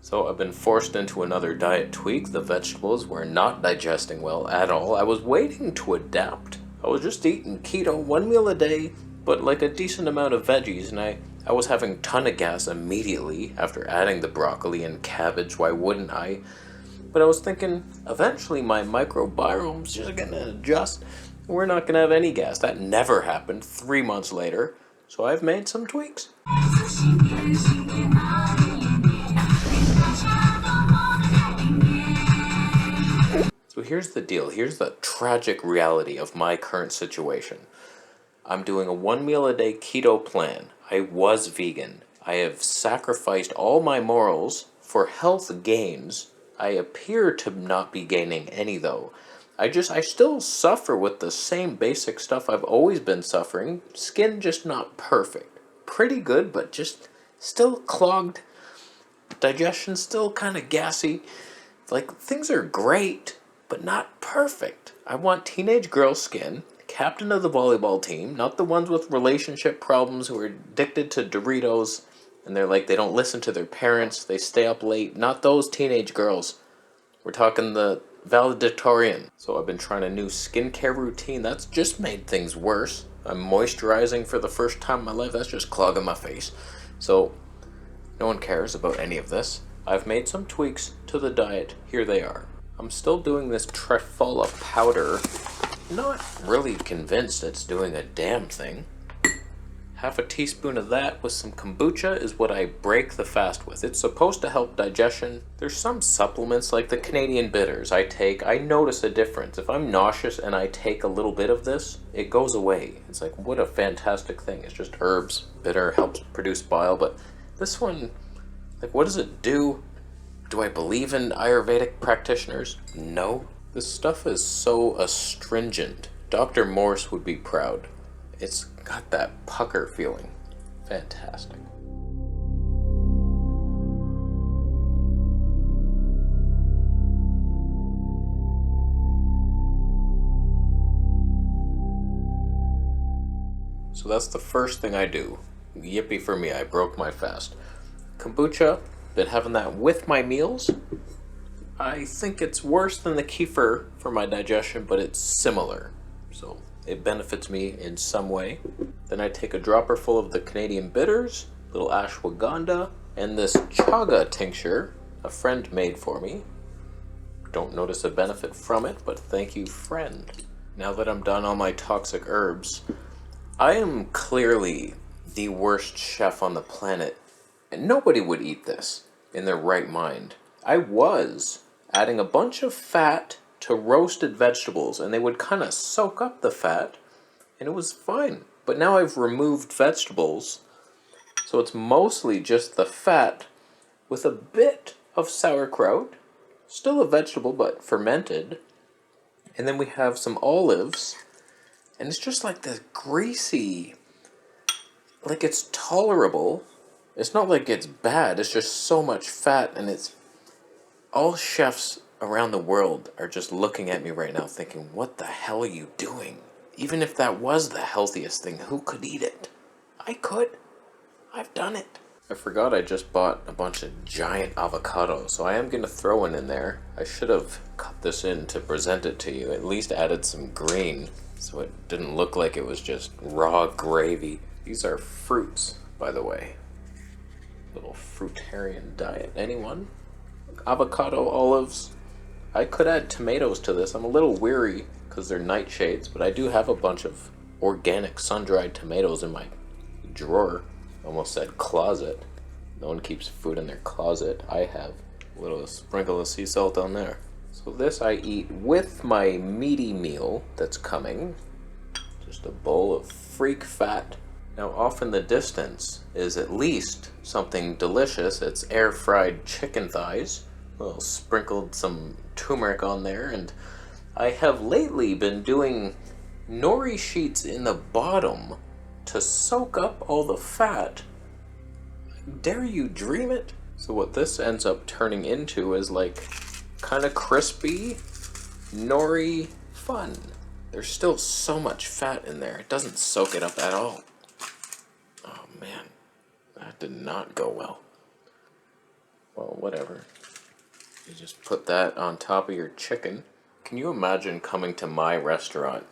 So I've been forced into another diet tweak. The vegetables were not digesting well at all. I was waiting to adapt. I was just eating keto, one meal a day, but like a decent amount of veggies, and I was having a ton of gas immediately after adding the broccoli and cabbage. Why wouldn't I? But I was thinking, eventually my microbiome's just gonna adjust. We're not gonna have any gas. That never happened 3 months later. So I've made some tweaks. So here's the deal. Here's the tragic reality of my current situation. I'm doing a 1 meal a day keto plan. I was vegan. I have sacrificed all my morals for health gains. I appear to not be gaining any though. I still suffer with the same basic stuff I've always been suffering. Skin just not perfect. Pretty good, but just still clogged. Digestion still kind of gassy. Like, things are great, but not perfect. I want teenage girl skin, captain of the volleyball team, not the ones with relationship problems who are addicted to Doritos, and they don't listen to their parents, they stay up late. Not those teenage girls. We're talking the valedictorian. So I've been trying a new skincare routine. That's just made things worse. I'm moisturizing for the first time in my life. That's just clogging my face. So no one cares about any of this. I've made some tweaks to the diet. Here they are. I'm still doing this Trifala powder. Not really convinced it's doing a damn thing. Half a teaspoon of that with some kombucha is what I break the fast with. It's supposed to help digestion. There's some supplements like the Canadian bitters I take. I notice a difference. If I'm nauseous and I take a little bit of this, it goes away. It's like, what a fantastic thing. It's just herbs. Bitter helps produce bile, but this one, like, what does it do? Do I believe in Ayurvedic practitioners? No. This stuff is so astringent. Dr. Morse would be proud. It's got that pucker feeling. Fantastic. So that's the first thing I do. Yippee for me, I broke my fast. Kombucha, been having that with my meals. I think it's worse than the kefir for my digestion, but it's similar. So it benefits me in some way. Then I take a dropper full of the Canadian bitters, little ashwagandha, and this chaga tincture a friend made for me. Don't notice a benefit from it, but thank you, friend. Now that I'm done all my toxic herbs, I am clearly the worst chef on the planet, and nobody would eat this in their right mind. I was adding a bunch of fat to roasted vegetables, and they would kind of soak up the fat, and it was fine. But now I've removed vegetables, so it's mostly just the fat with a bit of sauerkraut, still a vegetable but fermented, and then we have some olives, and it's just like this greasy, like it's tolerable. It's not like it's bad, it's just so much fat, and it's all chefs around the world are just looking at me right now thinking, what the hell are you doing? Even if that was the healthiest thing, who could eat it? I could. I've done it. I forgot I just bought a bunch of giant avocados, so I am going to throw one in there. I should have cut this in to present it to you, at least added some green, so it didn't look like it was just raw gravy. These are fruits, by the way. Little fruitarian diet. Anyone? Avocado, olives. I could add tomatoes to this. I'm a little weary because they're nightshades, but I do have a bunch of organic sun-dried tomatoes in my drawer. Almost said closet. No one keeps food in their closet. I have a little sprinkle of sea salt on there. So this I eat with my meaty meal that's coming. Just a bowl of freak fat. Now off in the distance is at least something delicious. It's air-fried chicken thighs. Well, sprinkled some turmeric on there, and I have lately been doing nori sheets in the bottom to soak up all the fat. Dare you dream it? So what this ends up turning into is like kind of crispy nori fun. There's still so much fat in there. It doesn't soak it up at all. Oh man, that did not go well. Well, whatever. You just put that on top of your chicken. Can you imagine coming to my restaurant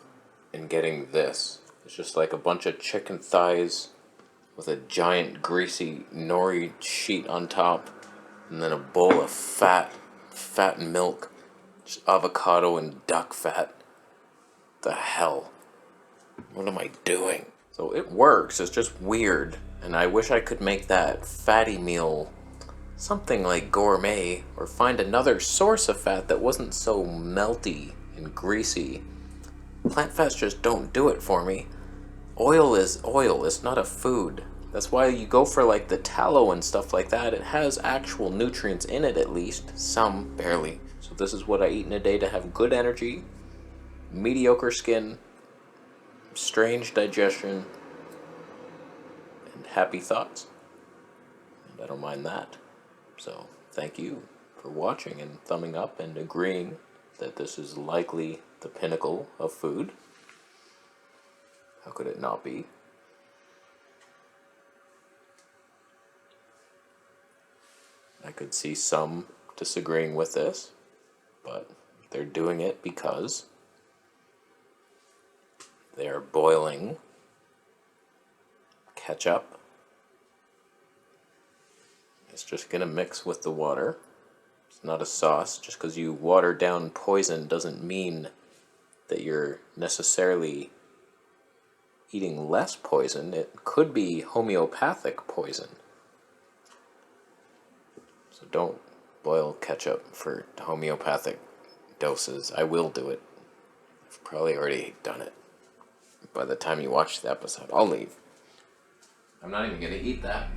and getting this? It's just like a bunch of chicken thighs with a giant greasy nori sheet on top, and then a bowl of fat milk, just avocado and duck fat. The hell? What am I doing? So it works, it's just weird, and I wish I could make that fatty meal something like gourmet, or find another source of fat that wasn't so melty and greasy. Plant fats just don't do it for me. Oil is oil, it's not a food. That's why you go for like the tallow and stuff like that. It has actual nutrients in it, at least. Some, barely. So this is what I eat in a day to have good energy, mediocre skin, strange digestion, and happy thoughts. And I don't mind that. So thank you for watching and thumbing up and agreeing that this is likely the pinnacle of food. How could it not be? I could see some disagreeing with this, but they're doing it because they are boiling ketchup. It's just gonna mix with the water. It's not a sauce. Just because you water down poison doesn't mean that you're necessarily eating less poison. It could be homeopathic poison. So don't boil ketchup for homeopathic doses. I will do it. I've probably already done it. By the time you watch the episode, I'll leave. I'm not even gonna eat that.